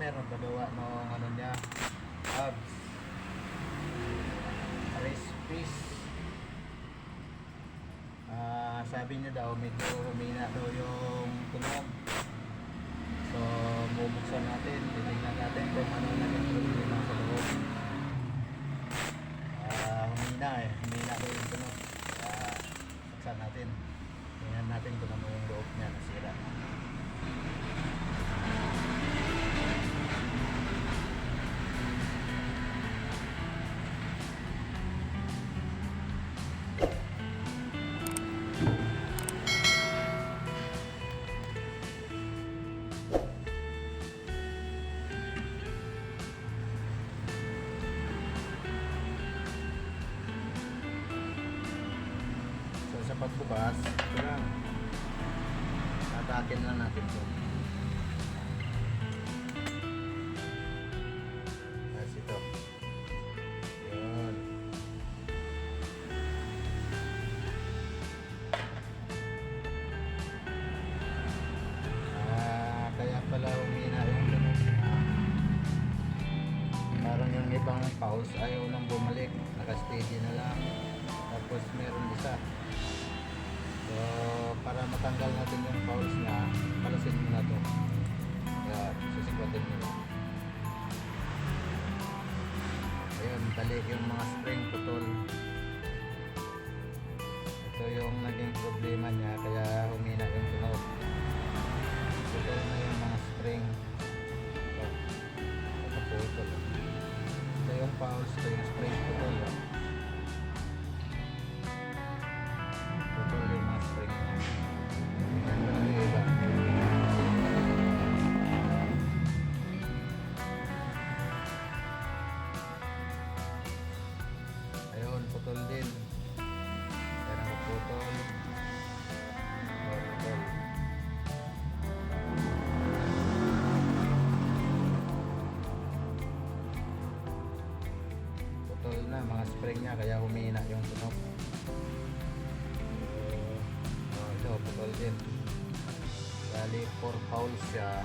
customer nagpagawa ng ano niya, abs, recipes. Sabi niya daw medyo humina daw yung tunog. So bubuksan natin, titignan natin kung ano na yung problema sa loob. Humina daw yung tunog. Buksan natin, tingnan natin kung ano yung loob niya nasira. Sa pagbukas, ito lang, tatakin lang natin ito. As ito yun. Kaya pala humina yung tunog niya. Parang yung ibang pulse ayaw nang bumalik, naka-steady na lang. Tapos meron isa. So, para matanggal natin yung pulse niya, palasin mo na ito. Ayan, sisikwatin mo lang. Ayun, tali yung mga spring putol. Ito yung naging problema niya, kaya humina yung tunog. Putol na yung mga spring. Ito, putol. Ito yung pulse, ito yung spring putol. Putol yung mga spring niya. Ito yung iba. Ayun, putol din. Yan ang putol. Putol. Putol na mga spring niya, kaya humina yung tunog. Ito, putol din. Bali, 4 pulse siya.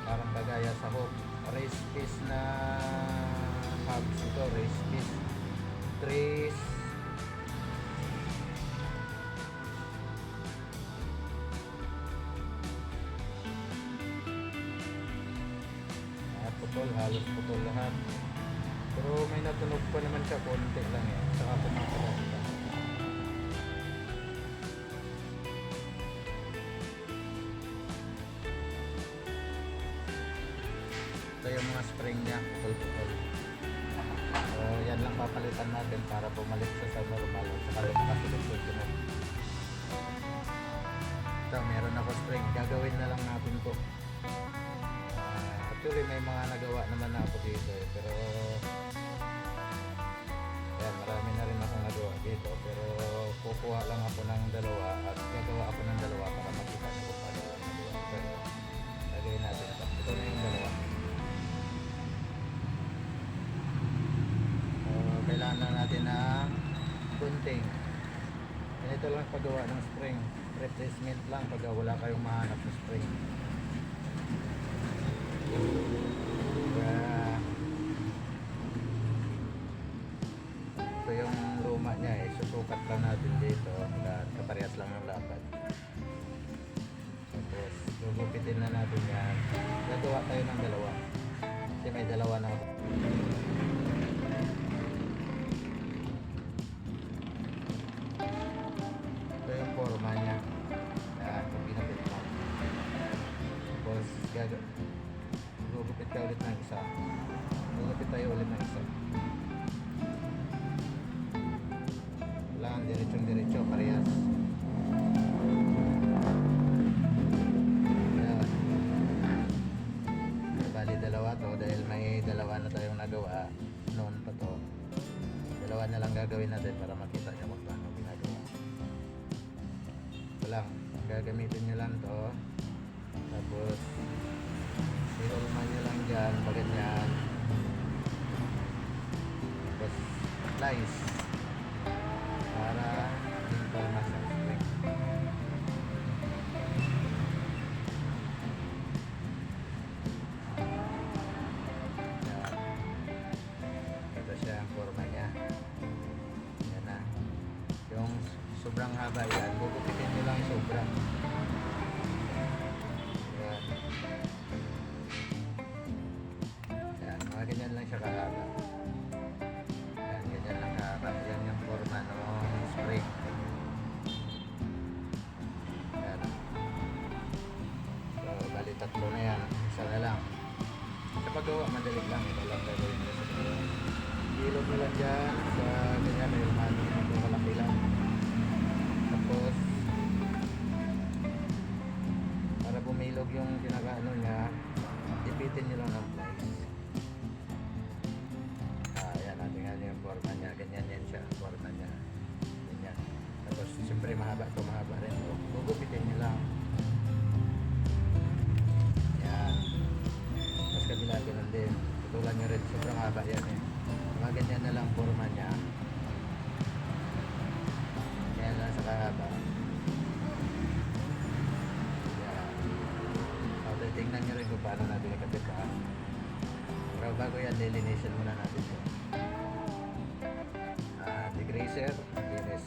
Parang kagaya sa hook. Race piece na hubs ito, race piece. Trace. Putol, halos putol lahat. Pero may natunog pa naman siya, konti lang eh. Saka pumakala siya. Ito yung mga spring niya, putol-putol. So yan lang papalitan natin para bumalik sa normal. Saka lumakas ulit yung tunog. Ito, meron ako spring. Gagawin na lang natin ito. Actually may mga nagawa naman na ako dito eh. Pero yan, marami na rin akong nagawa dito. Pero kukuha lang ako ng dalawa at gagawa ako ng dalawa para makita nyo kung paano yung nagawa. Pero lagay natin ito. Ito na yung dalawa. Kailangan na natin ng gunting. Ito lang paggawa ng spring. Replacement lang pag wala kayong mahanap na spring. Ito yung luma niya eh. Susukat lang natin dito. Kaparehas lang ng lapad. Tapos gugupitin na natin yan. Gagawa tayo ng dalawa. Kasi may dalawa na ako. Forma niya. Yan, kung pinapit mo. Tapos, gugupit ka ulit ng isa. Gugupit tayo ulit ng isa. Kailangan diretsong-diretso, parehas. Yan. Bali, dalawa to. Dahil may dalawa na tayong nagawa. Noon pa to. Dalawa na lang gagawin natin para makita niyo kung paano ginagawa. Lang, gagamitin nyo lang to, tapos sinulman nyo lang dyan, paganyan, tapos slice para yung palmas ng spring. ang forma niya. Yan na. Yung sobrang haba yan, gugupitin nyo lang yung sobra. Yan. Yan, mga ganyan lang siya kahaba. Yan, ganyan lang kahaba. Yan yung forma ng spring. Yan. So, bali tatlo na yan. Isa na lang. Sa paggawa, madali lang. Ito lang gagawin nyo sa paggawa. Ilog nyo lang dyan sa ganyan. May lumano ito malaki lang. Tapos, para bumilog yung pinakaano niya, dipitin nyo lang ng plies. Ayan, natin yung forma niya. Ganyan yan siya, forma niya. Ganyan. Tapos, siyempre mahaba ito, mahaba rin. Gugupitin nyo lang. Yan. Tapos kabila, ganun din. Tutulan nyo rin, sobrang haba yan eh. Mga ganyan na lang forma niya. Ganyan lang sa kahaba. Yan. So, tingnan nyo rin kung paano natin ikatip ha. Pero bago yan, lilinisin muna natin ito. Degreaser, linis.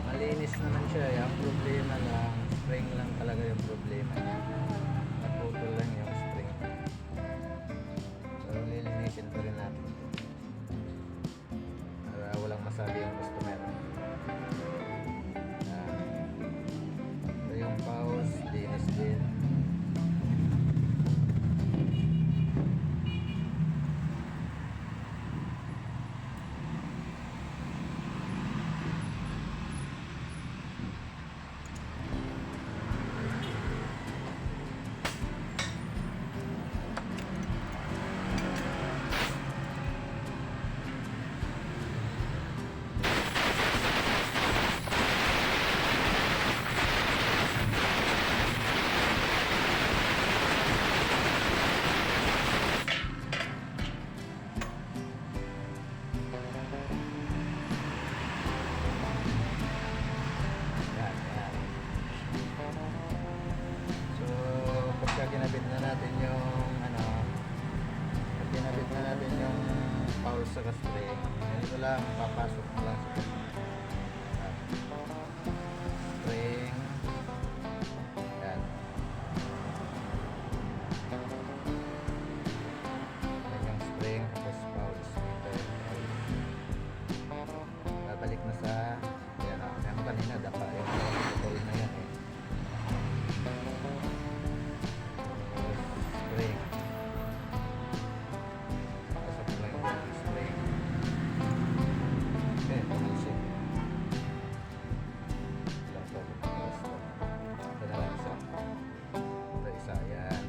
Malinis naman siya. Ang problema lang, spring lang talaga yung problema niya. Naputol lang yung spring. So, lilinisin pa rin natin ito. Para walang masabi yung customer. So, yung paus, linis din. Ginabit na natin yung ginabit na natin yung pulse sa spring. Ganito lang, papasok mo lang sa spring. Yan. Yan yung spring, tapos pulse. Ito yung pulse. Babalik na sa yan, yung kanina dapa yung pulse na yan eh. Spring. Pasok mo lang yung spring. Okay, pumalsik. Ilang to? Ito na lang isa. Ito isa, yan.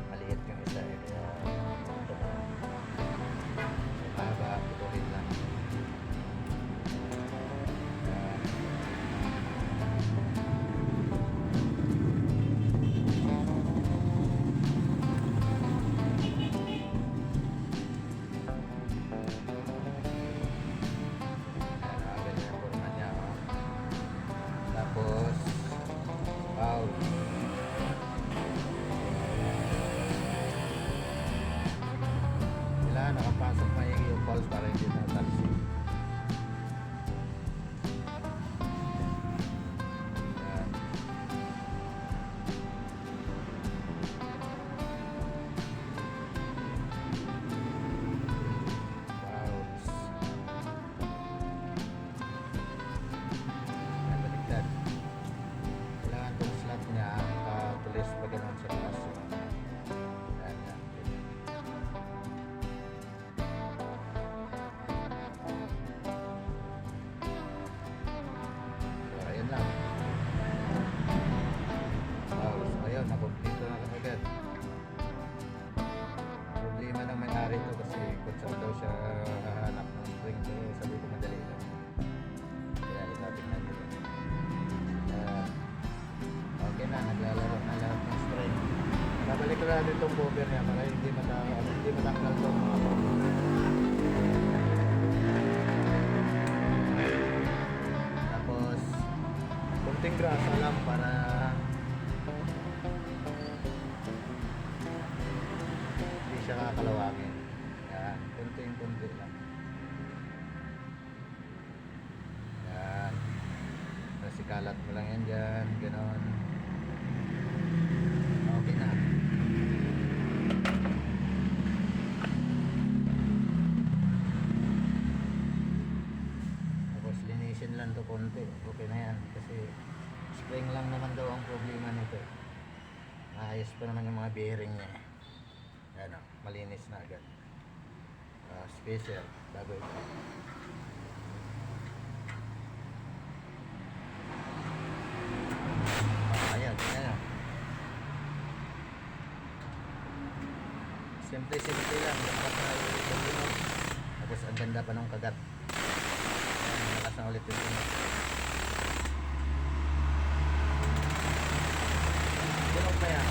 Maliit yung isa eh. Kaya ito na. Mahaba, putulin lang. Yan. Tapos out. Kailangan nakapasok maigi yung pulse para hindi natalsik. Yan. Pulse. Yan, baliktad. Kailangan itong slot niya tulis pa ganun sa taas. Yan, yan. So, ayun lang. Ayun, nakumpleto na agad. Problema ng may-ari ito kasi kung saan daw siya hahanap ng spring. So, sabi ko madali lang. Kaya itatignan nyo. Okay na, naglalaro na lahat ng spring. Babalik ko natin itong cover niya para hindi matanggal itong mga cover. Tapos, kung Kunting grasa lang para hindi siya kakalawangin. Yan, kunting-kunti lang. Yan. Tapos ikalat mo lang yan dyan, ganon. Okay na. Tapos linisin lang to konti. Okay na yan. Kasi spring lang naman daw ang problema nito. Maayos pa naman yung mga bearing niya. Yan o, malinis na agad. Spacer, bago ito. Ayan, ayan. Simple-simple lang. Dapat na ulit yung tunog. Tapos ang ganda pa ng kagat. Ayan, malakas na ulit yung tunog. Tunog pa yan.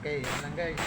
Okay, yun lang guys.